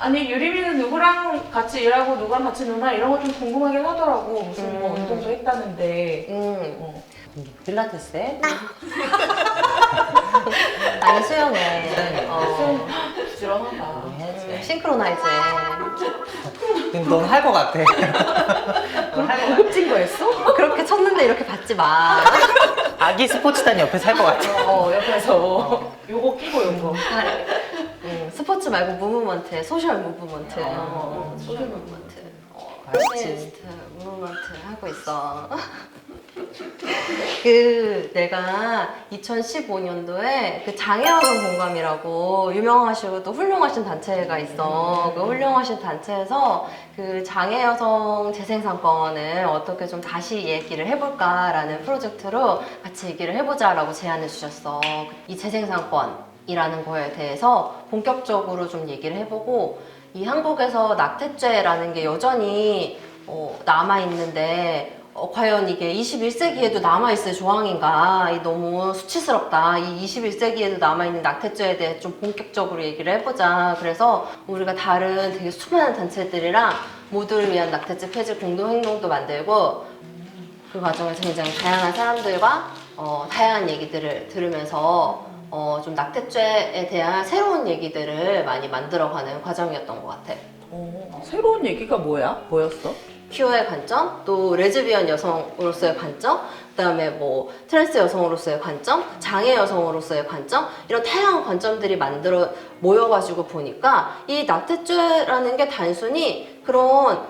아니 유리미는 누구랑 같이 일하고 누구랑 같이 노나 이런 거 좀 궁금하긴 하더라고. 무슨 뭐 운동도 했다는데. 필라테스 해? 아니 수영해. 부지런하다. 해야지. 싱크로나이즈 해. 넌 할 것 같아. 고급진 거였어? 그렇게 쳤는데 이렇게 받지 마. 아기 스포츠단 옆에서 할 것 같아. 옆에서 요거 끼고 요거. 스포츠 말고 무브먼트, 소셜 무브먼트. 소셜 무브먼트. 페미니스트 무브먼트 하고 있어. 내가 2015년도에 그 장애여성 공감이라고 유명하시고 또 훌륭하신 단체가 있어. 그 훌륭하신 단체에서 그 장애여성 재생산권을 어떻게 좀 다시 얘기를 해볼까라는 프로젝트로 같이 얘기를 해보자라고 제안을 주셨어. 이 재생산권이라는 거에 대해서 본격적으로 좀 얘기를 해보고, 이 한국에서 낙태죄라는 게 여전히 남아있는데 과연 이게 21세기에도 남아있을 조항인가, 너무 수치스럽다. 이 21세기에도 남아있는 낙태죄에 대해 좀 본격적으로 얘기를 해보자. 그래서 우리가 다른 되게 수많은 단체들이랑 모두를 위한 낙태죄 폐지 공동행동도 만들고, 그 과정에서 굉장히 다양한 사람들과 다양한 얘기들을 들으면서 좀 낙태죄에 대한 새로운 얘기들을 많이 만들어가는 과정이었던 것 같아. 새로운 얘기가 뭐였어? 퀴어의 관점, 또 레즈비언 여성으로서의 관점, 그다음에 뭐 트랜스 여성으로서의 관점, 장애 여성으로서의 관점, 이런 다양한 관점들이 모여가지고 보니까 이 낙태죄라는 게 단순히 그런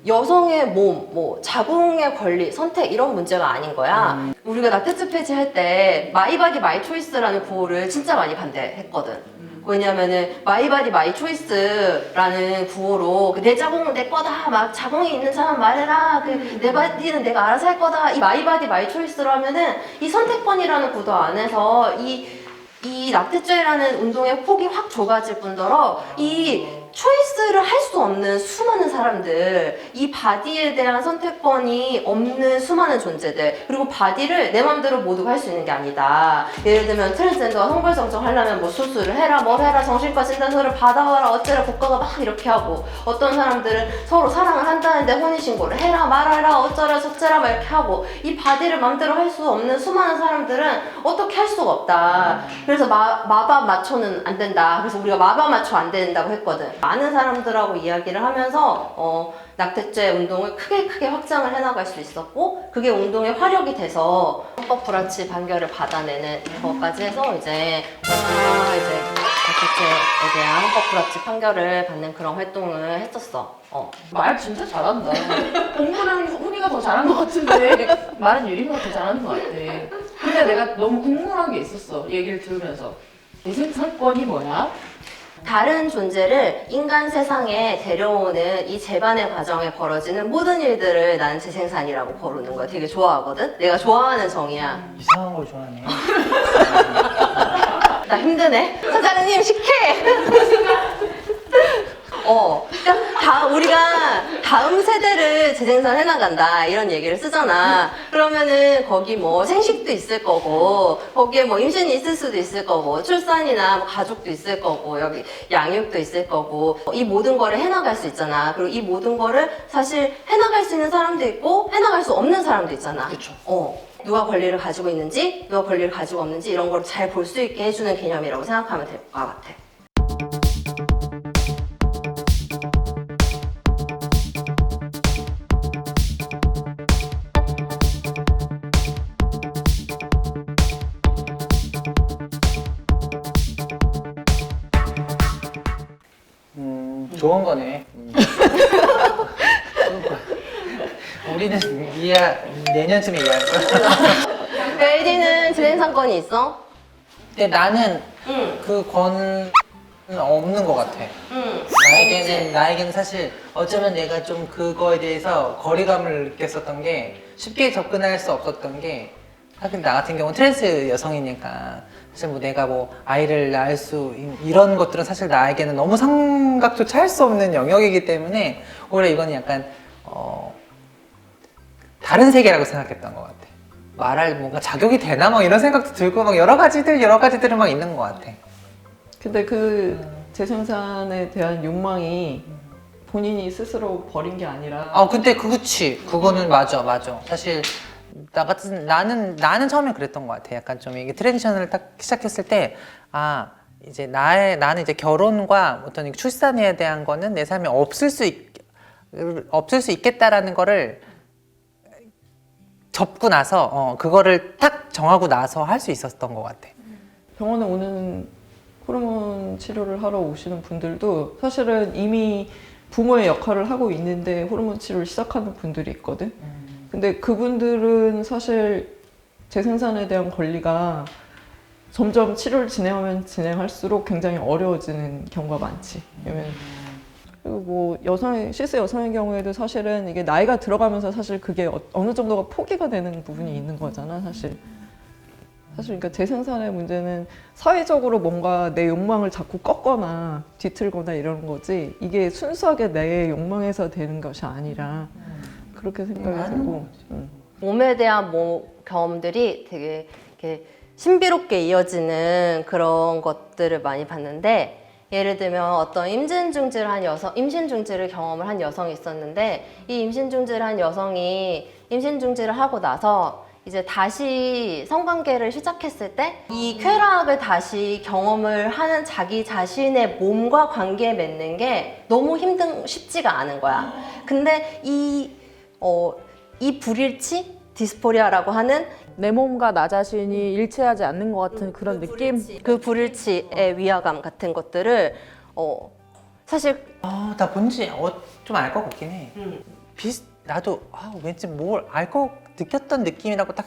여성의 몸, 뭐 자궁의 권리, 선택 이런 문제가 아닌 거야. 우리가 낙태죄 폐지할 때 마이바디 마이 초이스라는 구호를 진짜 많이 반대했거든. 왜냐면은 마이바디 마이 초이스라는 구호로 내 자궁은 내 거다, 막 자궁이 있는 사람 말해라, 내 바디는 내가 알아서 할 거다, 이 마이바디 마이 초이스로 하면은 이 선택권이라는 구도 안에서 이 낙태죄라는 운동의 폭이 확 좁아질 뿐더러 이 초이스를 할 수 없는 수많은 사람들, 이 바디에 대한 선택권이 없는 수많은 존재들, 그리고 바디를 내 맘대로 모두가 할 수 있는 게 아니다. 예를 들면 트랜스젠더가 성별정정 하려면 뭐 수술을 해라, 뭘 해라, 정신과 진단서를 받아와라, 어쩌라, 국가가 막 이렇게 하고, 어떤 사람들은 서로 사랑을 한다는데 혼인신고를 해라, 말아라, 어쩌라, 저쩌라 막 이렇게 하고, 이 바디를 맘대로 할 수 없는 수많은 사람들은 어떻게 할 수가 없다. 그래서 마밥 마초는 안 된다. 그래서 우리가 마밥 마초 안 된다고 했거든. 많은 사람들하고 이야기를 하면서 낙태죄 운동을 크게 확장을 해나갈 수 있었고, 그게 운동의 화력이 돼서 헌법 불합치 판결을 받아내는 것까지 해서 이제 낙태죄에 대한 헌법 불합치 판결을 받는 그런 활동을 했었어. 말 진짜 잘한다. 공부는 훈이가 더 잘한 것 같은데 말은 유리미가 더 잘하는 것 같아. 근데 내가 너무 궁금한 게 있었어. 얘기를 들으면서. 재생산권이 뭐야? 다른 존재를 인간 세상에 데려오는 이 재반의 과정에 벌어지는 모든 일들을 나는 재생산이라고 부르는 거야. 되게 좋아하거든? 내가 좋아하는 정의야. 이상한 걸 좋아하네. 나 힘드네. 사장님 식혜! 그러니까 우리가 다음 세대를 재생산 해나간다 이런 얘기를 쓰잖아. 그러면은 거기 뭐 생식도 있을 거고, 거기에 뭐 임신이 있을 수도 있을 거고, 출산이나 뭐 가족도 있을 거고, 여기 양육도 있을 거고, 이 모든 거를 해나갈 수 있잖아. 그리고 이 모든 거를 사실 해나갈 수 있는 사람도 있고 해나갈 수 없는 사람도 있잖아. 그쵸. 누가 권리를 가지고 있는지, 누가 권리를 가지고 없는지 이런 걸 잘 볼 수 있게 해주는 개념이라고 생각하면 될 것 같아. 좋은 거네. 좋은 거야. 우리는 내년쯤에 이해할 거야. 에이디는 재생산권이 있어? 근데 나는 응. 그 권은 없는 것 같아. 응. 나에게는 사실 어쩌면 내가 좀 그거에 대해서 거리감을 느꼈었던 게, 쉽게 접근할 수 없었던 게, 사실 나 같은 경우는 트랜스 여성이니까 사실 뭐 내가 뭐 아이를 낳을 이런 것들은 사실 나에게는 너무 생각조차 할 수 없는 영역이기 때문에 오히려 이건 약간 다른 세계라고 생각했던 것 같아. 말할 뭔가 자격이 되나 막 이런 생각도 들고 막 여러 가지들은 막 있는 것 같아. 근데 그 재생산에 대한 욕망이 본인이 스스로 버린 게 아니라 근데 그치. 그거는 맞아. 사실 나는 처음에 그랬던 것 같아. 약간 좀 이게 트랜지션을 딱 시작했을 때, 이제 나는 이제 결혼과 어떤 출산에 대한 거는 내 삶에 없을 수 있겠다라는 거를 접고 나서 그거를 딱 정하고 나서 할 수 있었던 것 같아. 병원에 오는 호르몬 치료를 하러 오시는 분들도 사실은 이미 부모의 역할을 하고 있는데 호르몬 치료를 시작하는 분들이 있거든. 근데 그분들은 사실 재생산에 대한 권리가 점점 치료를 진행하면 진행할수록 굉장히 어려워지는 경우가 많지. 왜냐면 그리고 뭐 시스 여성의 경우에도 사실은 이게 나이가 들어가면서 사실 그게 어느 정도가 포기가 되는 부분이 있는 거잖아, 사실. 그러니까 재생산의 문제는 사회적으로 뭔가 내 욕망을 자꾸 꺾거나 뒤틀거나 이러는 거지, 이게 순수하게 내 욕망에서 되는 것이 아니라 그렇게 생각이 들고. 몸에 대한 경험들이 되게 이렇게 신비롭게 이어지는 그런 것들을 많이 봤는데, 예를 들면 어떤 임신 중지를 경험을 한 여성이 있었는데, 이 임신 중지를 한 여성이 임신 중지를 하고 나서 이제 다시 성관계를 시작했을 때 이 쾌락을 다시 경험을 하는 자기 자신의 몸과 관계 맺는 게 너무 쉽지가 않은 거야. 근데 이 불일치? 디스포리아라고 하는 내 몸과 나 자신이 일치하지 않는 것 같은 그런 느낌? 그 불일치의 위화감 같은 것들을 사실 나 뭔지 좀 알 것 같긴 해. 나도 왠지 뭘 알 것 느꼈던 느낌이라고 딱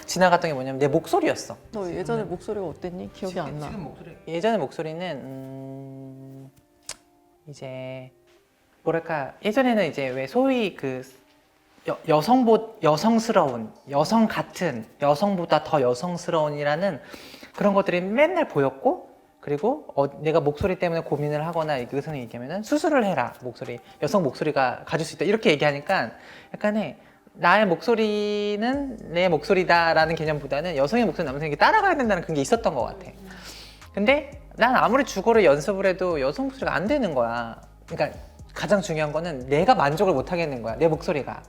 지나갔던 게 뭐냐면 내 목소리였어. 너 예전에 목소리가 어땠니? 기억이 안 나. 지금 목소리. 예전에 목소리는 이제 뭐랄까, 예전에는 이제 왜 소위 그 여성스러운, 여성 같은, 여성보다 더 여성스러운이라는 그런 것들이 맨날 보였고, 그리고 내가 목소리 때문에 고민을 하거나 의사는 얘기하면은 수술을 해라, 여성 목소리가 가질 수 있다 이렇게 얘기하니까 약간의 나의 목소리는 내 목소리다라는 개념보다는 여성의 목소리 남성에게 따라가야 된다는 그런 게 있었던 것 같아. 근데 난 아무리 주거를 연습을 해도 여성 목소리가 안 되는 거야. 그러니까 가장 중요한 거는 내가 만족을 못 하겠는 거야, 내 목소리가.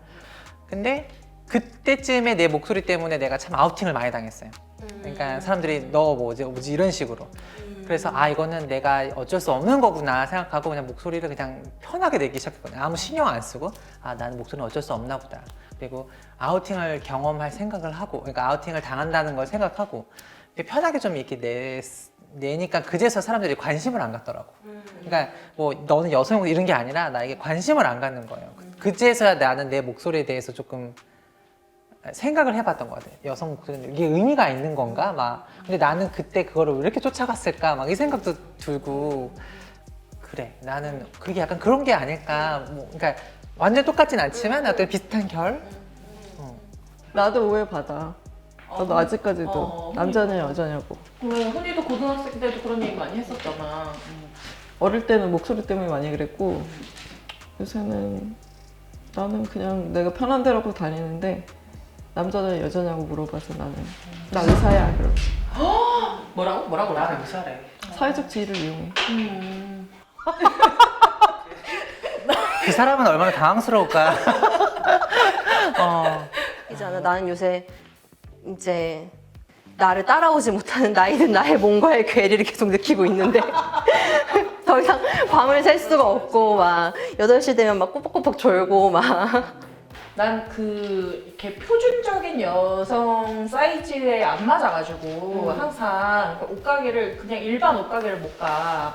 근데 그때쯤에 내 목소리 때문에 내가 참 아우팅을 많이 당했어요. 그러니까 사람들이 너 뭐지 이런 식으로. 그래서 이거는 내가 어쩔 수 없는 거구나 생각하고 그냥 목소리를 그냥 편하게 내기 시작했거든요. 아무 신경 안 쓰고 나는 목소리는 어쩔 수 없나 보다. 그리고 아우팅을 경험할 생각을 하고, 그러니까 아우팅을 당한다는 걸 생각하고 편하게 좀 이렇게 내니까 그제서 사람들이 관심을 안 갖더라고. 그러니까 뭐 너는 여성 이런 게 아니라 나에게 관심을 안 갖는 거예요. 그제서야 나는 내 목소리에 대해서 조금 생각을 해봤던 것 같아요. 여성 목소리는 이게 의미가 있는 건가? 막 근데 나는 그때 그거를 왜 이렇게 쫓아갔을까? 막 이 생각도 들고, 그래 나는 그게 약간 그런 게 아닐까? 그러니까 완전 똑같진 않지만 어떤 비슷한 결? 나도 오해받아. 나도 아직까지도 남자냐 여자냐고. 그래, 흔히도 고등학생 때도 그런 얘기 많이 했었잖아. 어릴 때는 목소리 때문에 많이 그랬고, 요새는 나는 그냥 내가 편한 대로 하고 다니는데, 남자냐 여자냐고 물어봐서 나는 나 의사야 그러지. 뭐라고? 나는 의사래. 사회적 지위를 이용해. 그 사람은 얼마나 당황스러울까? 있잖아. 나는 요새 이제 나를 따라오지 못하는 나이든 나의 몸과의 괴리를 계속 느끼고 있는데 더 이상 밤을 샐 수가 없고 막 8시 되면 막 꼬박꼬박 졸고 막. 난 이렇게 표준적인 여성 사이즈에 안 맞아가지고 항상 옷가게를 그냥 일반 옷가게를 못 가.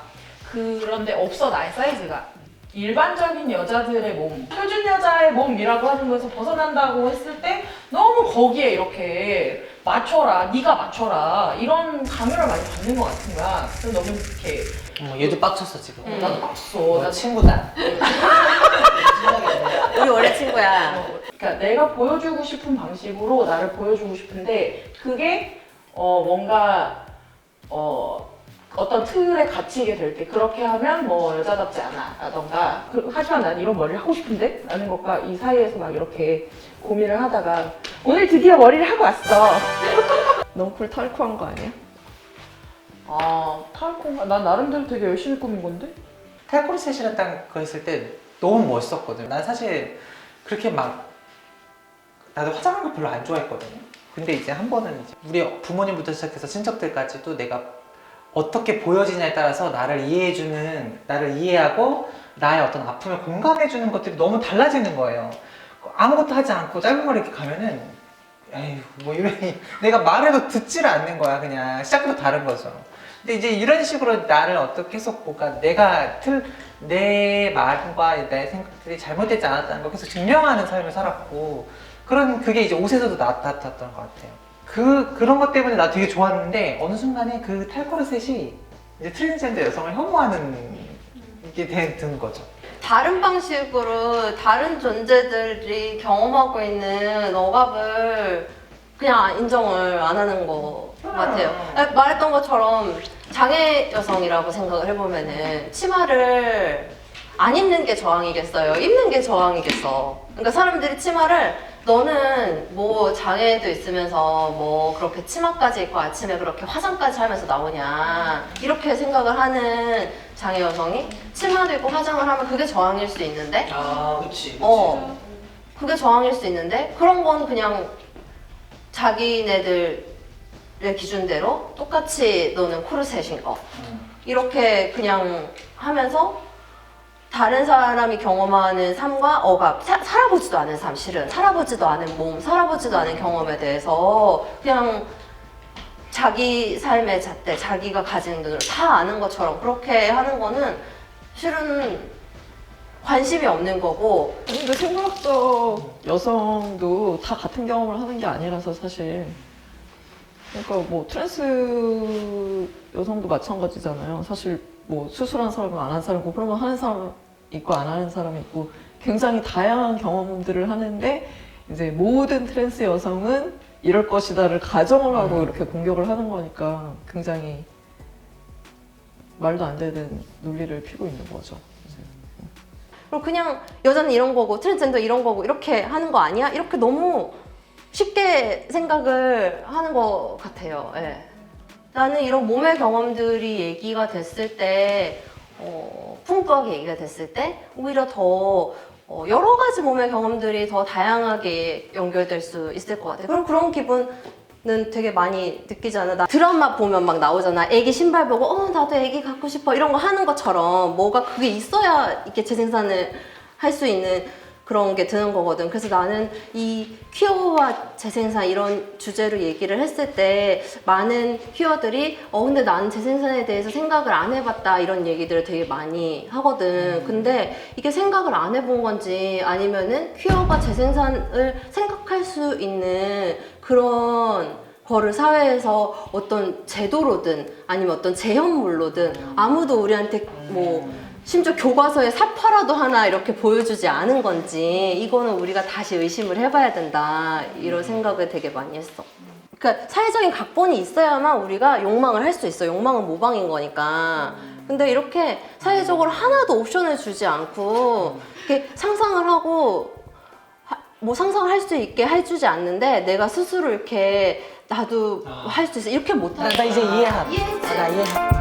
그런데 없어, 나의 사이즈가. 일반적인 여자들의 몸, 표준 여자의 몸이라고 하는 거에서 벗어난다고 했을 때 너무 거기에 이렇게 맞춰라, 네가 맞춰라 이런 강요를 많이 받는 것 같은 거야. 그래서 너무 이렇게 얘도 빡쳤어 지금. 나도 빡쳐. 나 친구다. 우리 원래 친구야. 그러니까 내가 보여주고 싶은 방식으로 나를 보여주고 싶은데 그게 뭔가 어떤 틀에 갇히게 될 때 그렇게 하면 뭐 여자답지 않아 라던가, 하지만 난 이런 머리를 하고 싶은데 라는 것과 이 사이에서 막 이렇게 고민을 하다가 오늘 드디어 머리를 하고 왔어. 넝쿨 탈코한 거 아니야? 아, 탈콩, 난 나름대로 되게 열심히 꾸민 건데? 탈코르셋이라는 거 했을 때 너무 멋있었거든. 난 사실 그렇게 막 나도 화장하는 거 별로 안 좋아했거든요. 근데 이제 한 번은 이제 우리 부모님부터 시작해서 친척들까지도 내가 어떻게 보여지냐에 따라서 나를 이해하고 나의 어떤 아픔을 공감해주는 것들이 너무 달라지는 거예요. 아무것도 하지 않고 짧은 머리 이렇게 가면은 에휴 뭐 이러니 내가 말해도 듣지를 않는 거야. 그냥 시작부터 다른 거죠. 근데 이제 이런 식으로 나를 어떻게 계속 뭔가 내 말과 내 생각들이 잘못되지 않았다는 걸 계속 증명하는 삶을 살았고 그게 이제 옷에서도 나타났던 것 같아요. 그런 것 때문에 나 되게 좋았는데 어느 순간에 그 탈코르셋이 이제 트랜스젠더 여성을 혐오하는 게 든 거죠. 다른 방식으로 다른 존재들이 경험하고 있는 억압을 그냥 인정을 안 하는 것 같아요. 말했던 것처럼 장애 여성이라고 생각을 해보면은 치마를 안 입는 게 저항이겠어요? 입는 게 저항이겠어? 그러니까 사람들이 치마를 너는 뭐 장애도 있으면서 뭐 그렇게 치마까지 입고 아침에 그렇게 화장까지 하면서 나오냐 이렇게 생각을 하는 장애 여성이 치마도 입고 화장을 하면 그게 저항일 수 있는데 그치. 그게 저항일 수 있는데 그런 건 그냥 자기네들의 기준대로 똑같이 너는 코르셋인 거 이렇게 그냥 하면서 다른 사람이 경험하는 삶과 억압, 살아보지도 않은 삶, 실은 살아보지도 않은 몸, 살아보지도 않은 경험에 대해서 그냥 자기 삶의 잣대, 자기가 가진 눈으로 다 아는 것처럼 그렇게 하는 거는 실은 관심이 없는 거고. 근데 생물학적 여성도 다 같은 경험을 하는 게 아니라서 사실 그러니까 뭐 트랜스 여성도 마찬가지잖아요. 사실 뭐 수술한 사람은 안 한 사람이고 그러면 하는 사람 있고 안 하는 사람이 있고 굉장히 다양한 경험들을 하는데 이제 모든 트랜스 여성은 이럴 것이다를 가정을 하고 이렇게 공격을 하는 거니까 굉장히 말도 안 되는 논리를 피고 있는 거죠. 그리고 그냥 여자는 이런 거고 트랜스젠더 이런 거고 이렇게 하는 거 아니야? 이렇게 너무 쉽게 생각을 하는 것 같아요. 예. 나는 이런 몸의 경험들이 얘기가 됐을 때 풍부하게 얘기가 됐을 때 오히려 더 여러 가지 몸의 경험들이 더 다양하게 연결될 수 있을 것 같아요. 그럼 그런 기분은 되게 많이 느끼잖아. 나 드라마 보면 막 나오잖아. 애기 신발 보고 나도 애기 갖고 싶어 이런 거 하는 것처럼 뭐가 그게 있어야 이렇게 재생산을 할 수 있는 그런 게 드는 거거든. 그래서 나는 이 퀴어와 재생산 이런 주제로 얘기를 했을 때 많은 퀴어들이 근데 나는 재생산에 대해서 생각을 안 해봤다 이런 얘기들을 되게 많이 하거든. 근데 이게 생각을 안 해본 건지 아니면은 퀴어가 재생산을 생각할 수 있는 그런 거를 사회에서 어떤 제도로든 아니면 어떤 제형물로든 아무도 우리한테 뭐 심지어 교과서에 사파라도 하나 이렇게 보여주지 않은 건지 이거는 우리가 다시 의심을 해봐야 된다 이런 생각을 되게 많이 했어. 그러니까 사회적인 각본이 있어야만 우리가 욕망을 할 수 있어. 욕망은 모방인 거니까. 근데 이렇게 사회적으로 하나도 옵션을 주지 않고 이렇게 상상을 하고 뭐 상상을 할 수 있게 해주지 않는데 내가 스스로 이렇게 나도 할 수 있어 이렇게 못하는 나 이제 이해하다. 이해했지? 나 이해하다.